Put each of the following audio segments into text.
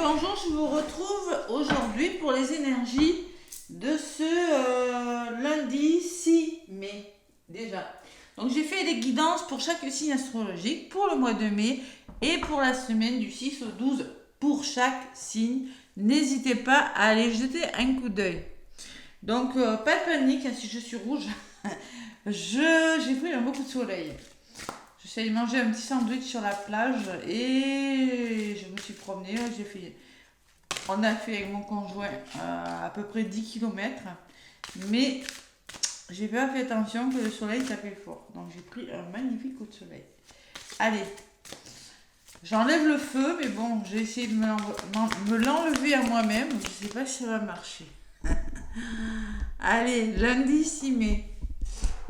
bonjour, je vous retrouve aujourd'hui pour les énergies de ce lundi 6 mai déjà. Donc j'ai fait des guidances pour chaque signe astrologique pour le mois de mai et pour la semaine du 6 au 12 pour chaque signe. N'hésitez pas à aller jeter un coup d'œil. Donc pas de panique hein, si je suis rouge. J'ai pris beaucoup de soleil. J'essaie de manger un petit sandwich sur la plage et je me suis promenée. On a fait avec mon conjoint à peu près 10 km. Mais j'ai pas fait attention que le soleil tapait fort. Donc j'ai pris un magnifique coup de soleil. Allez, j'enlève le feu, mais bon, j'ai essayé de me l'enlever à moi-même. Je sais pas si ça va marcher. Allez, lundi 6 mai.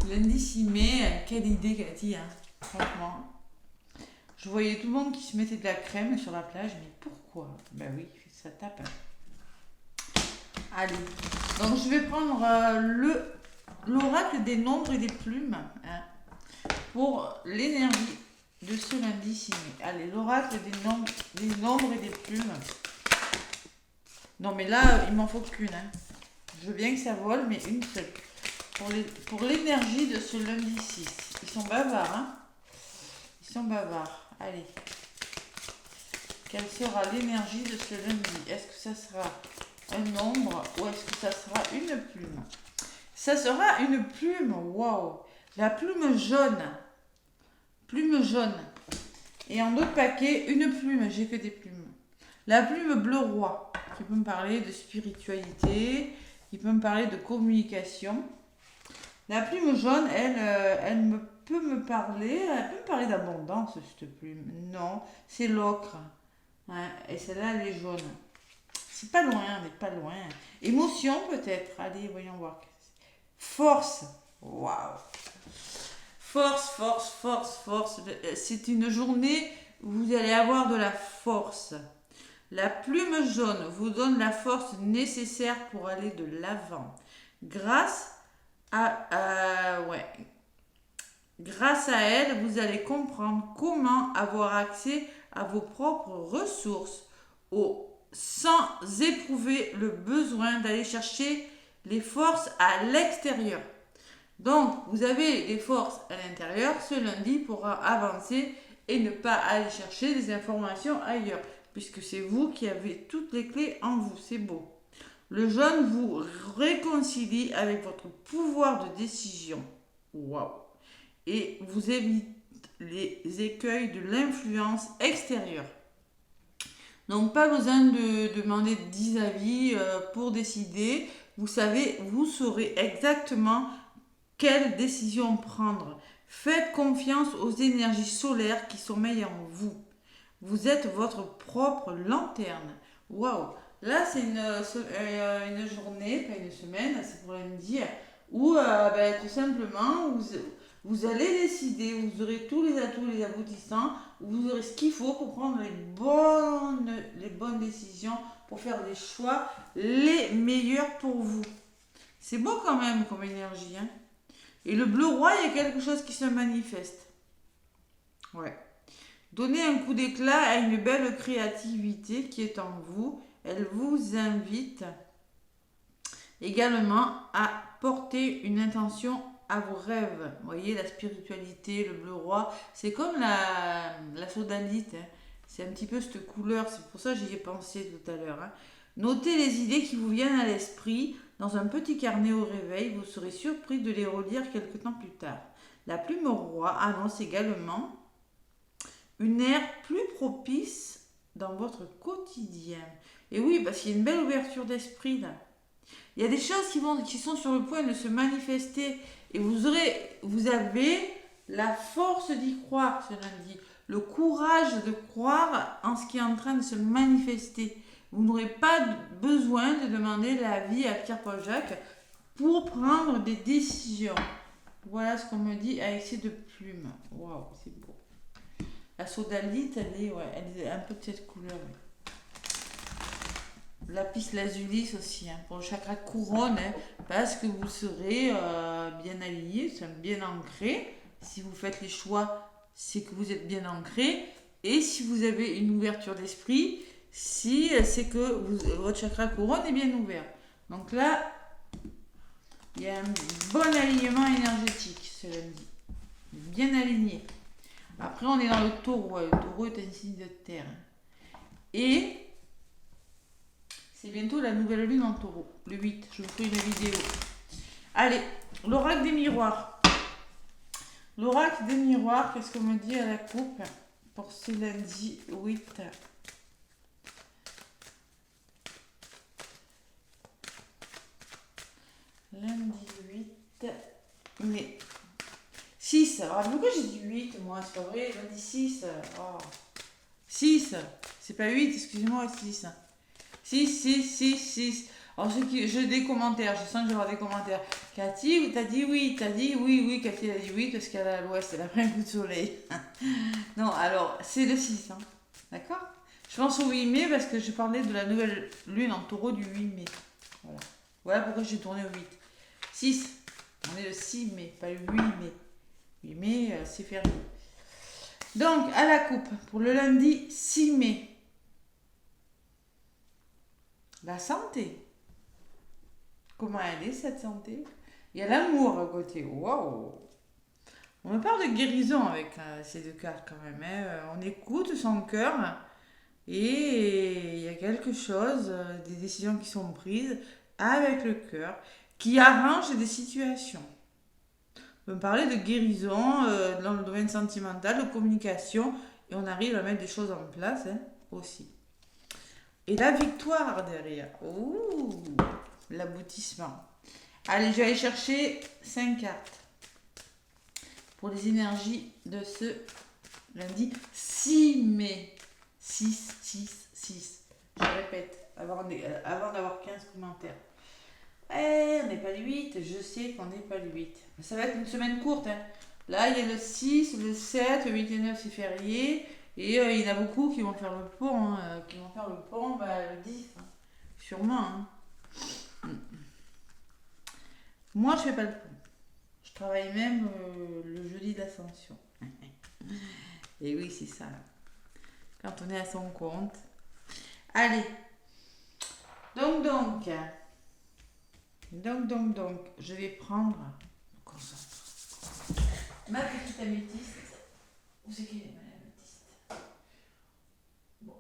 Lundi 6 mai, quelle idée Cathy, hein, franchement. Je voyais tout le monde qui se mettait de la crème sur la plage, mais pourquoi? Ben oui, ça tape. Allez, donc je vais prendre l'oracle des nombres et des plumes hein, pour l'énergie de ce lundi 6 mai. Allez, l'oracle des nombres et des plumes. Non mais là, il m'en faut qu'une. Hein. Je veux bien que ça vole, mais une seule. Pour l'énergie de ce lundi 6. Ils sont bavards, hein? Ils sont bavards. Allez. Quelle sera l'énergie de ce lundi? Est-ce que ça sera un nombre ou est-ce que ça sera une plume? Ça sera une plume. Waouh! La plume jaune. Plume jaune. Et en d'autres paquets, une plume. J'ai fait des plumes. La plume bleu roi, qui peut me parler de spiritualité, qui peut me parler de communication. La plume jaune, elle peut me parler d'abondance, cette plume. Non, c'est l'ocre. Hein, et celle-là, elle est jaune. C'est pas loin, mais pas loin. Émotion, peut-être. Allez, voyons voir. Force. Waouh. Force, force, force, force. C'est une journée où vous allez avoir de la force. La plume jaune vous donne la force nécessaire pour aller de l'avant. Grâce à elle, vous allez comprendre comment avoir accès à vos propres ressources sans éprouver le besoin d'aller chercher les forces à l'extérieur. Donc, vous avez les forces à l'intérieur ce lundi pour avancer et ne pas aller chercher des informations ailleurs, puisque c'est vous qui avez toutes les clés en vous. C'est beau. Le jaune vous réconcilie avec votre pouvoir de décision. Waouh! Et vous évite les écueils de l'influence extérieure. Donc, pas besoin de demander 10 avis pour décider. Vous saurez exactement quelle décision prendre. Faites confiance aux énergies solaires qui sommeillent en vous. Vous êtes votre propre lanterne. Waouh! Là, c'est une journée, pas une semaine, c'est pour lundi, où tout simplement, vous allez décider, vous aurez tous les atouts, les aboutissants, vous aurez ce qu'il faut pour prendre les bonnes décisions, pour faire des choix les meilleurs pour vous. C'est beau quand même comme énergie. Hein. Et le bleu roi, il y a quelque chose qui se manifeste. Ouais. Donnez un coup d'éclat à une belle créativité qui est en vous. Elle vous invite également à porter une intention à vos rêves. Vous voyez, la spiritualité, le bleu roi, c'est comme la sodalite. Hein. C'est un petit peu cette couleur, c'est pour ça que j'y ai pensé tout à l'heure. Hein. Notez les idées qui vous viennent à l'esprit dans un petit carnet au réveil. Vous serez surpris de les relire quelque temps plus tard. La plume roi annonce également une ère plus propice dans votre quotidien. Et oui, parce qu'il y a une belle ouverture d'esprit là. Il y a des choses qui sont sur le point de se manifester et vous avez la force d'y croire ce lundi, le courage de croire en ce qui est en train de se manifester. Vous n'aurez pas besoin de demander l'avis à Pierre-Paul Jacques pour prendre des décisions. Voilà ce qu'on me dit avec ces deux plumes. Waouh, c'est beau. La sodalite, elle est un peu de cette couleur. Oui. Lapis lazuli aussi, hein, pour le chakra couronne, hein, parce que vous serez bien aligné, bien ancré. Si vous faites les choix, c'est que vous êtes bien ancré. Et si vous avez une ouverture d'esprit, si c'est que votre chakra couronne est bien ouvert. Donc là, il y a un bon alignement énergétique ce lundi. Bien aligné. Après, on est dans le taureau. Le taureau est un signe de terre. Et c'est bientôt la nouvelle lune en taureau. Le 8, je vous ferai une vidéo. Allez, l'oracle des miroirs. L'oracle des miroirs, qu'est-ce qu'on me dit à la coupe pour ce lundi 8 ? Lundi 8 mai. 6. Ah, pourquoi j'ai dit 8 moi? C'est pas vrai. Lundi 6. Oh. 6. C'est pas 8, excusez-moi, 6. 6, 6, 6, 6. Alors, j'ai des commentaires. Je sens que je vais avoir des commentaires. Cathy, t'as dit oui. T'as dit oui, oui. Cathy a dit oui parce qu'elle est à l'ouest. Elle a pris un coup de soleil. Non, alors, c'est le 6. Hein. D'accord? Je pense au 8 mai parce que je parlais de la nouvelle lune en taureau du 8 mai. Voilà. Voilà pourquoi j'ai tourné au 8. 6. On est le 6 mai, pas le 8 mai. 8 mai, c'est férié. Donc, à la coupe, pour le lundi 6 mai. La santé. Comment elle est, cette santé? Il y a l'amour à côté. Waouh! On me parle de guérison avec ces deux cartes quand même. Hein. On écoute son cœur et il y a quelque chose, des décisions qui sont prises avec le cœur, qui arrangent des situations. On me parler de guérison dans le domaine sentimental, de communication, et on arrive à mettre des choses en place hein, aussi. Et la victoire derrière. Ouh, l'aboutissement. Allez, je vais aller chercher 5 cartes pour les énergies de ce lundi 6 mai. 6, 6, 6. Je répète, avant d'avoir 15 commentaires. On n'est pas le 8, je sais qu'on n'est pas le 8. Ça va être une semaine courte. Hein. Là, il y a le 6, le 7, le 8 et 9, c'est férié. Et il y en a beaucoup qui vont faire le pont. Hein, le 10. Hein. Sûrement. Hein. Moi, je fais pas le pont. Je travaille même le jeudi d'ascension. Et oui, c'est ça. Quand on est à son compte. Allez. Donc. Donc, je vais prendre ma petite améthyste. Où c'est qu'elle est, ma améthyste? Bon.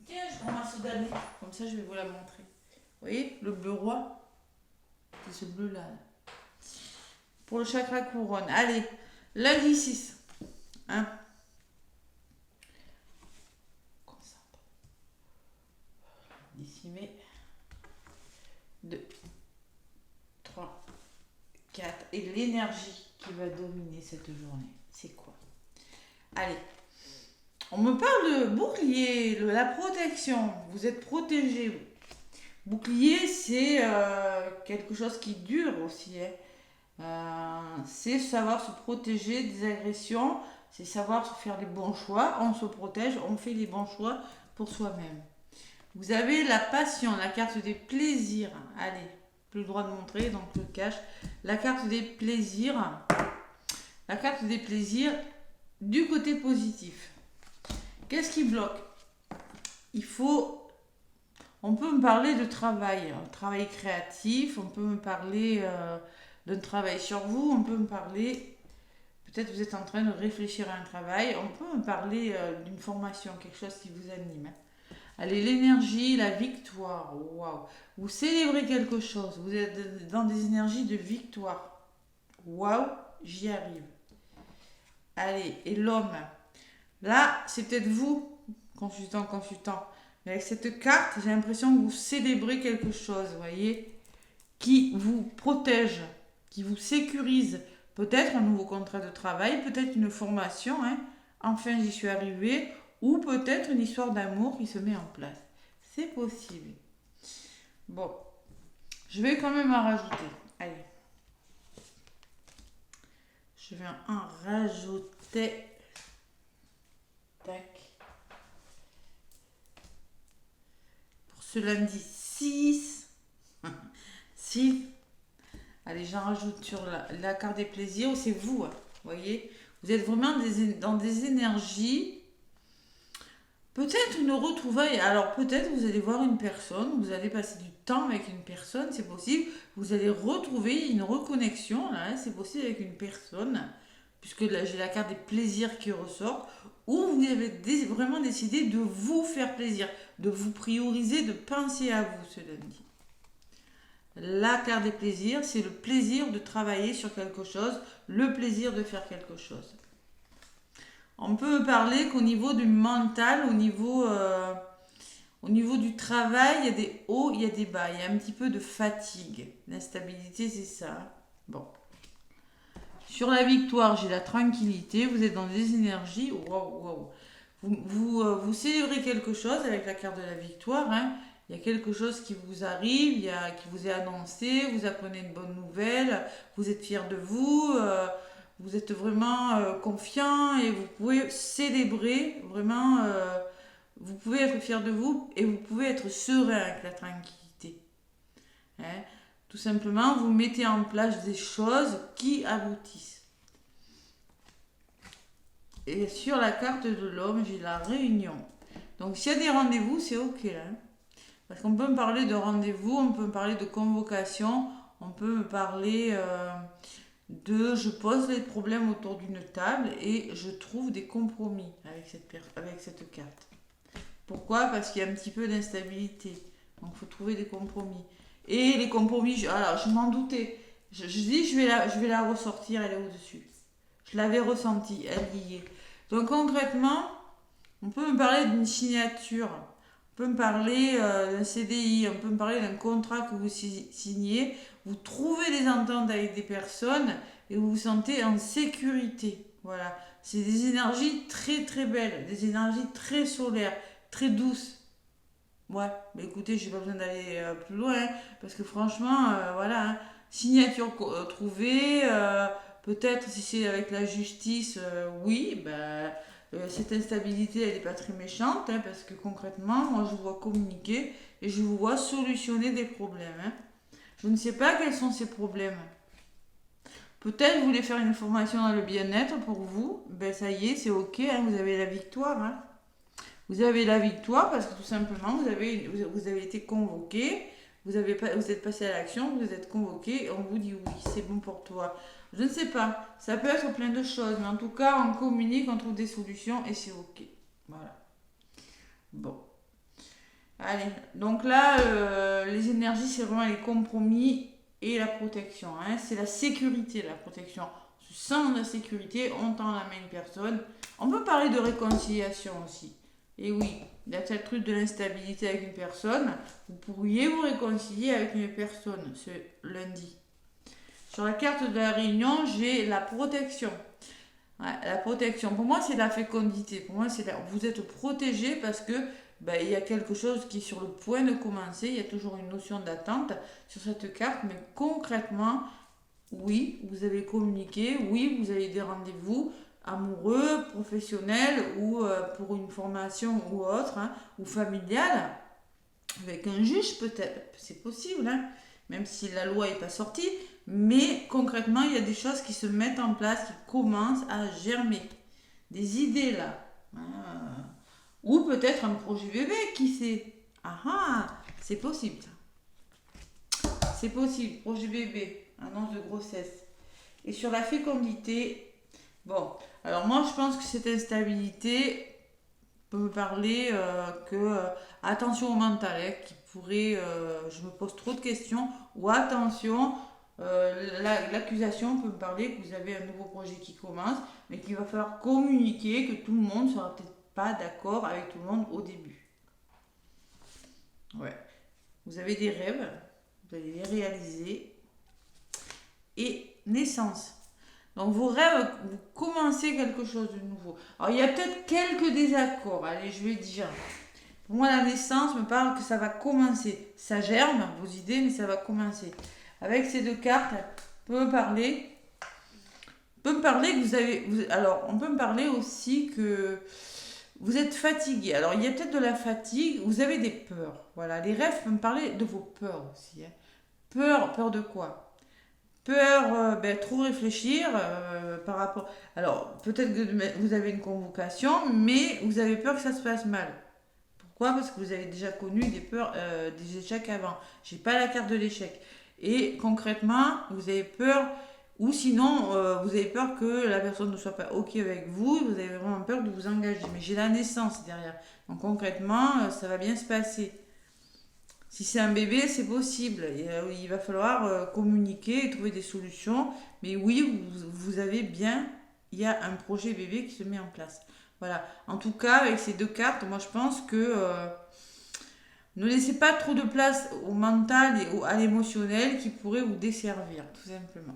Tiens, je prends ma sodanée. Comme ça, je vais vous la montrer. Vous voyez, le bleu roi, c'est ce bleu-là. Pour le chakra couronne. Allez, lundi 6. Hein? Concentre. D'ici mai. 2. 3, 4. Et l'énergie qui va dominer cette journée, c'est quoi? Allez, on me parle de bouclier, de la protection. Vous êtes protégé. Bouclier, c'est quelque chose qui dure aussi. Hein. C'est savoir se protéger des agressions, c'est savoir faire les bons choix. On se protège, on fait les bons choix pour soi-même. Vous avez la passion, la carte des plaisirs. Allez. Plus le droit de montrer, donc le cache. La carte des plaisirs. La carte des plaisirs du côté positif. Qu'est-ce qui bloque? On peut me parler de travail, un travail créatif, on peut me parler d'un travail sur vous, on peut me parler, peut-être vous êtes en train de réfléchir à un travail, on peut me parler d'une formation, quelque chose qui vous anime. Allez, l'énergie, la victoire, waouh. Vous célébrez quelque chose, vous êtes dans des énergies de victoire. Waouh, j'y arrive. Allez, et l'homme. Là, c'est peut-être vous, consultant. Mais avec cette carte, j'ai l'impression que vous célébrez quelque chose, vous voyez, qui vous protège, qui vous sécurise. Peut-être un nouveau contrat de travail, peut-être une formation, hein. Enfin, j'y suis arrivée. Ou peut-être une histoire d'amour qui se met en place. C'est possible. Bon, je vais quand même en rajouter. Allez. Je vais en rajouter. Tac. Pour ce lundi 6. 6. Allez, j'en rajoute sur la carte des plaisirs. C'est vous, hein, voyez. Vous êtes vraiment dans des énergies. Peut-être une retrouvaille. Alors peut-être vous allez voir une personne, vous allez passer du temps avec une personne, c'est possible. Vous allez retrouver une reconnexion, là, hein, c'est possible avec une personne, puisque là j'ai la carte des plaisirs qui ressort, où vous avez vraiment décidé de vous faire plaisir, de vous prioriser, de penser à vous ce lundi. La carte des plaisirs, c'est le plaisir de travailler sur quelque chose, le plaisir de faire quelque chose. On peut parler qu'au niveau du mental, au niveau du travail, il y a des hauts, il y a des bas. Il y a un petit peu de fatigue. L'instabilité, c'est ça. Bon. Sur la victoire, j'ai la tranquillité. Vous êtes dans des énergies. Waouh, waouh. Vous célébrez quelque chose avec la carte de la victoire. Hein. Il y a quelque chose qui vous arrive, qui vous est annoncé. Vous apprenez une bonne nouvelle. Vous êtes fier de vous. Vous êtes vraiment confiant et vous pouvez célébrer vraiment. Vous pouvez être fier de vous et vous pouvez être serein avec la tranquillité. Hein. Tout simplement, vous mettez en place des choses qui aboutissent. Et sur la carte de l'homme, j'ai la réunion. Donc s'il y a des rendez-vous, c'est ok. Hein. Parce qu'on peut me parler de rendez-vous, on peut me parler de convocation, on peut me parler je pose les problèmes autour d'une table et je trouve des compromis avec cette carte. Pourquoi? Parce qu'il y a un petit peu d'instabilité. Donc il faut trouver des compromis. Et les compromis, alors je m'en doutais. Je dis, je vais la ressortir, elle est au-dessus. Je l'avais ressentie, elle y est. Donc concrètement, on peut me parler d'une signature. On peut me parler d'un CDI, on peut me parler d'un contrat que vous signez. Vous trouvez des ententes avec des personnes et vous vous sentez en sécurité. Voilà. C'est des énergies très très belles, des énergies très solaires, très douces. Ouais, mais écoutez, j'ai pas besoin d'aller plus loin, hein, parce que franchement, voilà, hein, signature trouvée, peut-être si c'est avec la justice, oui, ben, cette instabilité, elle n'est pas très méchante, hein, parce que concrètement, moi je vous vois communiquer et je vous vois solutionner des problèmes. Hein. Je ne sais pas quels sont ces problèmes. Peut-être vous voulez faire une formation dans le bien-être pour vous, ben ça y est, c'est ok, hein, vous avez la victoire. Hein. Vous avez la victoire parce que tout simplement, vous avez été convoqué, vous êtes passé à l'action, vous êtes convoqué et on vous dit oui, c'est bon pour toi. Je ne sais pas, ça peut être plein de choses, mais en tout cas, on communique, on trouve des solutions et c'est ok. Voilà. Bon. Allez, donc là, les énergies, c'est vraiment les compromis et la protection. Hein. C'est la sécurité, la protection. Sans la sécurité, on tend la main à une personne. On peut parler de réconciliation aussi. Et oui, il y a peut-être truc de l'instabilité avec une personne. Vous pourriez vous réconcilier avec une personne ce lundi. Sur la carte de la réunion, j'ai la protection. Ouais, la protection, pour moi, c'est la fécondité. Pour moi, vous êtes protégé parce que il y a quelque chose qui est sur le point de commencer. Il y a toujours une notion d'attente sur cette carte. Mais concrètement, oui, vous avez communiqué. Oui, vous avez des rendez-vous amoureux, professionnels ou pour une formation ou autre, hein, ou familiale. Avec un juge peut-être, c'est possible, hein, même si la loi n'est pas sortie. Mais concrètement, il y a des choses qui se mettent en place, qui commencent à germer. Des idées là. Ou peut-être un projet bébé, qui sait. Ah ah, c'est possible ça. C'est possible, projet bébé, annonce de grossesse. Et sur la fécondité, bon, alors moi je pense que cette instabilité peut me parler attention au mental, hein, qui pourrait, je me pose trop de questions, ou attention, l'accusation peut me parler que vous avez un nouveau projet qui commence, mais qu'il va falloir communiquer, que tout le monde ne sera peut-être pas d'accord avec tout le monde au début. Ouais. Vous avez des rêves, vous allez les réaliser. Et naissance. Donc vos rêves, vous commencez quelque chose de nouveau. Alors il y a peut-être quelques désaccords, allez je vais dire. Pour moi la naissance me parle que ça va commencer. Ça germe, vos idées, mais ça va commencer. Avec ces deux cartes, on peut me parler que vous avez... alors on peut me parler aussi que vous êtes fatigué. Alors il y a peut-être de la fatigue, vous avez des peurs. Voilà, les rêves peuvent me parler de vos peurs aussi. Hein. Peur de quoi? Peur, trop réfléchir par rapport... Alors, peut-être que vous avez une convocation, mais vous avez peur que ça se passe mal. Pourquoi? Parce que vous avez déjà connu des peurs, des échecs avant. J'ai pas la carte de l'échec. Et concrètement, vous avez peur, ou sinon, vous avez peur que la personne ne soit pas OK avec vous, vous avez vraiment peur de vous engager. Mais j'ai la naissance derrière. Donc concrètement, ça va bien se passer. Si c'est un bébé, c'est possible. Et, il va falloir communiquer et trouver des solutions. Mais oui, vous avez bien, il y a un projet bébé qui se met en place. Voilà. En tout cas, avec ces deux cartes, moi je pense que ne laissez pas trop de place au mental et à l'émotionnel qui pourrait vous desservir, tout simplement.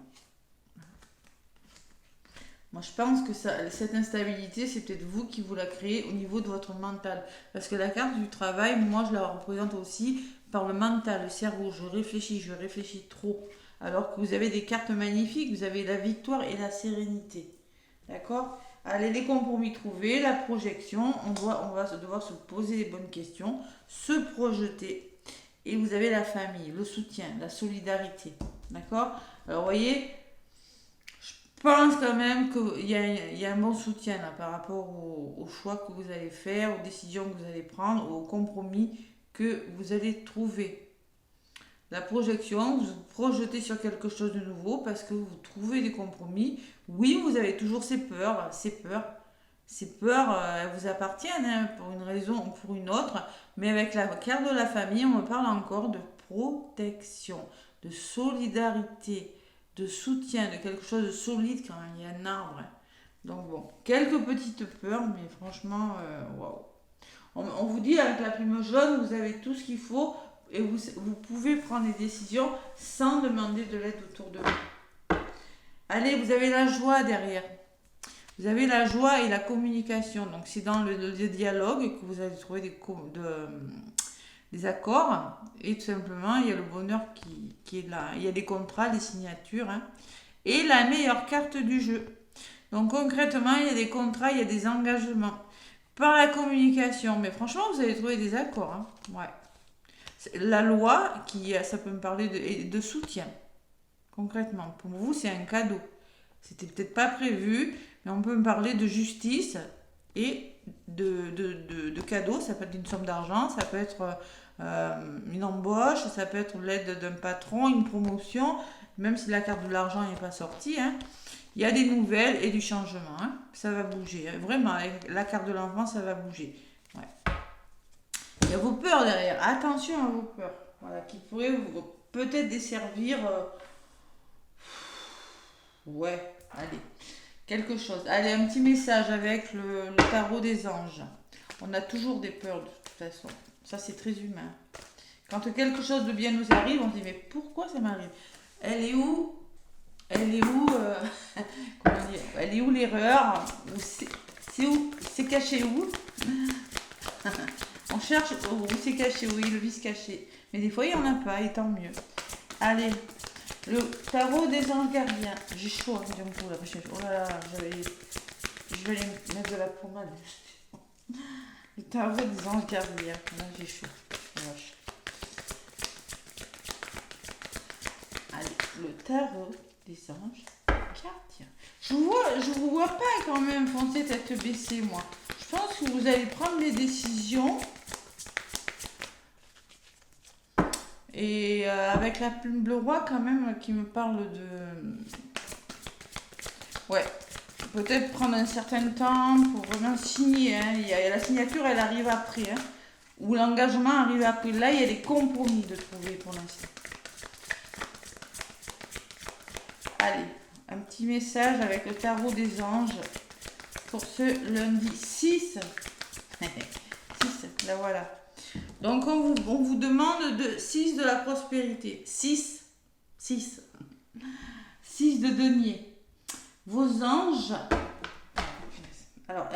Moi, je pense que cette instabilité, c'est peut-être vous qui vous la créez au niveau de votre mental. Parce que la carte du travail, moi, je la représente aussi par le mental, le cerveau. Je réfléchis trop. Alors que vous avez des cartes magnifiques, vous avez la victoire et la sérénité. D'accord? Allez, les compromis trouvés, la projection, on va devoir se poser les bonnes questions, se projeter. Et vous avez la famille, le soutien, la solidarité. D'accord? Alors, vous voyez, je pense quand même qu'il y a un bon soutien là, par rapport aux choix que vous allez faire, aux décisions que vous allez prendre, aux compromis que vous allez trouver. La projection, vous vous projetez sur quelque chose de nouveau parce que vous trouvez des compromis. Oui, vous avez toujours ces peurs. Ces peurs, elles vous appartiennent hein, pour une raison ou pour une autre. Mais avec la carte de la famille, on me parle encore de protection, de solidarité, de soutien, de quelque chose de solide quand il y a un arbre. Donc bon, quelques petites peurs, mais franchement, waouh. On vous dit avec la plume jaune, vous avez tout ce qu'il faut et vous pouvez prendre des décisions sans demander de l'aide autour de vous. Allez, vous avez la joie derrière. Vous avez la joie et la communication. Donc c'est dans le dialogue que vous allez trouver des accords. Et tout simplement, il y a le bonheur qui est là. Il y a des contrats, des signatures. Hein. Et la meilleure carte du jeu. Donc concrètement, il y a des contrats, il y a des engagements. Par la communication. Mais franchement, vous allez trouver des accords. Hein. Ouais. La loi, ça peut me parler de soutien. Concrètement. Pour vous, c'est un cadeau. C'était peut-être pas prévu, mais on peut me parler de justice et de cadeaux. Ça peut être une somme d'argent, ça peut être une embauche, ça peut être l'aide d'un patron, une promotion, même si la carte de l'argent n'est pas sortie. Hein. Il y a des nouvelles et du changement. Hein. Ça va bouger. Hein. Vraiment, avec la carte de l'enfant, ça va bouger. Ouais. Il y a vos peurs derrière. Attention à vos peurs. Voilà, qui pourraient peut-être desservir. Ouais, allez. Quelque chose. Allez, un petit message avec le tarot des anges. On a toujours des peurs de toute façon. Ça, c'est très humain. Quand quelque chose de bien nous arrive, on se dit mais pourquoi ça m'arrive? Elle est où comment dire? Elle est où l'erreur? C'est où? C'est caché où? On cherche où c'est caché, où est le vice caché. Mais des fois, il n'y en a pas, et tant mieux. Allez, le tarot des anges gardiens. J'ai chaud, hein, pour la prochaine fois. Oh là là, je vais aller mettre de la pommade. Le tarot des anges gardiens. Là, j'ai chaud. Allez, le tarot des anges gardiens. Je vous vois pas quand même foncer tête baissée, moi. Je pense que vous allez prendre des décisions. Et avec la plume bleu roi quand même qui me parle de... Ouais, peut-être prendre un certain temps pour vraiment signer. Hein. La signature, elle arrive après. Hein. Ou l'engagement arrive après. Là, il y a des compromis de trouver pour l'instant. Allez, un petit message avec le tarot des anges pour ce lundi 6. 6, là voilà. Donc on vous demande de 6 de la prospérité. 6 de denier. Vos anges. Alors,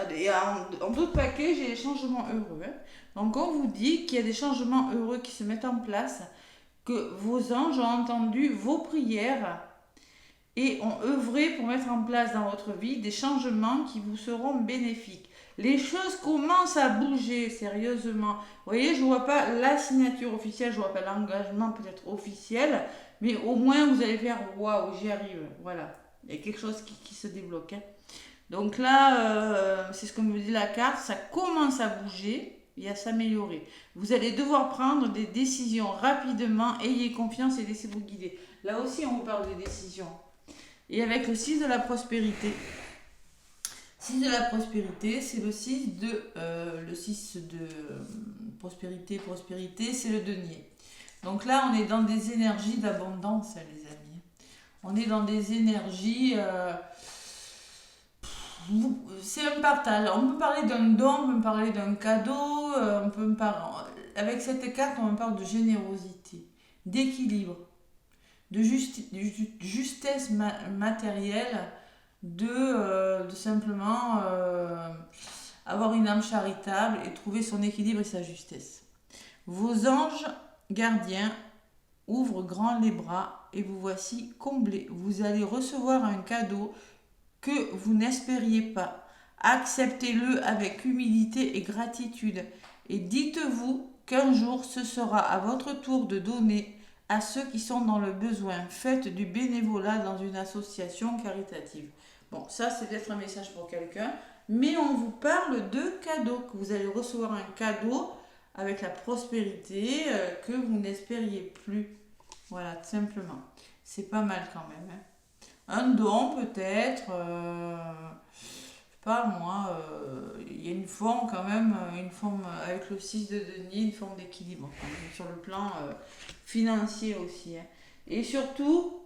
en d'autres paquets, j'ai les changements heureux. Hein. Donc on vous dit qu'il y a des changements heureux qui se mettent en place, que vos anges ont entendu vos prières et ont œuvré pour mettre en place dans votre vie des changements qui vous seront bénéfiques. Les choses commencent à bouger sérieusement. Vous voyez, je ne vois pas la signature officielle, je ne vois pas l'engagement peut-être officiel, mais au moins vous allez faire waouh, j'y arrive. Voilà, il y a quelque chose qui se débloque. Hein. Donc là, c'est ce que me dit la carte, ça commence à bouger. et à s'améliorer. Vous allez devoir prendre des décisions rapidement, ayez confiance et laissez-vous guider. Là aussi, on vous parle de décisions. Et avec le 6 de la prospérité. 6 de la prospérité, c'est le 6 de prospérité, c'est le denier. Donc là, on est dans des énergies d'abondance, les amis. On est dans des énergies... c'est un partage. On peut parler d'un don, on peut parler d'un cadeau, avec cette carte, on parle de générosité, d'équilibre, de justesse matérielle, de simplement avoir une âme charitable et trouver son équilibre et sa justesse. Vos anges gardiens ouvrent grand les bras et vous voici comblés. Vous allez recevoir un cadeau que vous n'espériez pas. Acceptez-le avec humilité et gratitude et dites-vous qu'un jour ce sera à votre tour de donner à ceux qui sont dans le besoin. Faites du bénévolat dans une association caritative. Bon, ça c'est peut-être un message pour quelqu'un, mais on vous parle de cadeaux, que vous allez recevoir un cadeau avec la prospérité que vous n'espériez plus. Voilà, tout simplement. C'est pas mal quand même, hein. Un don peut-être, pas moi, il y a une forme quand même, une forme avec le 6 de denier, une forme d'équilibre sur le plan financier aussi, hein. Et surtout,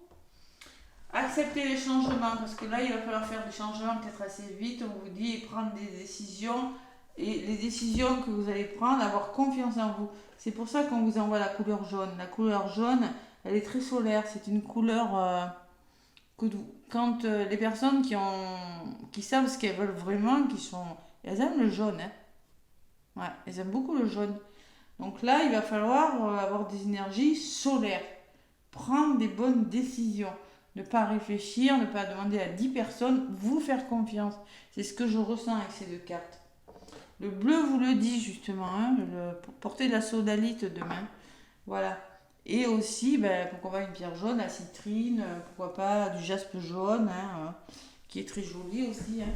accepter les changements, parce que là il va falloir faire des changements peut-être assez vite, on vous dit prendre des décisions, et les décisions que vous allez prendre, avoir confiance en vous. C'est pour ça qu'on vous envoie la couleur jaune. La couleur jaune, elle est très solaire, c'est une couleur... quand les personnes qui savent ce qu'elles veulent vraiment, elles aiment le jaune, hein. Ouais, elles aiment beaucoup le jaune. Donc là, il va falloir avoir des énergies solaires, prendre des bonnes décisions, ne pas réfléchir, ne pas demander à 10 personnes, vous faire confiance. C'est ce que je ressens avec ces deux cartes. Le bleu vous le dit justement, hein, portez de la sodalite demain. Voilà. Et aussi, pourquoi pas une pierre jaune, la citrine, pourquoi pas du jaspe jaune, hein, qui est très joli aussi, hein.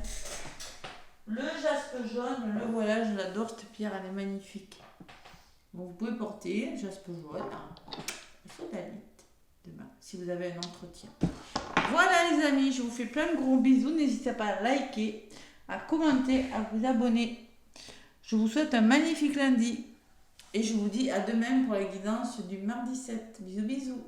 Le jaspe jaune, le voilà, je l'adore cette pierre, elle est magnifique. Bon, vous pouvez porter jaspe jaune, il faut sodalite demain, si vous avez un entretien. Voilà les amis, je vous fais plein de gros bisous, n'hésitez pas à liker, à commenter, à vous abonner. Je vous souhaite un magnifique lundi. Et je vous dis à demain pour la guidance du mardi 7. Bisous bisous.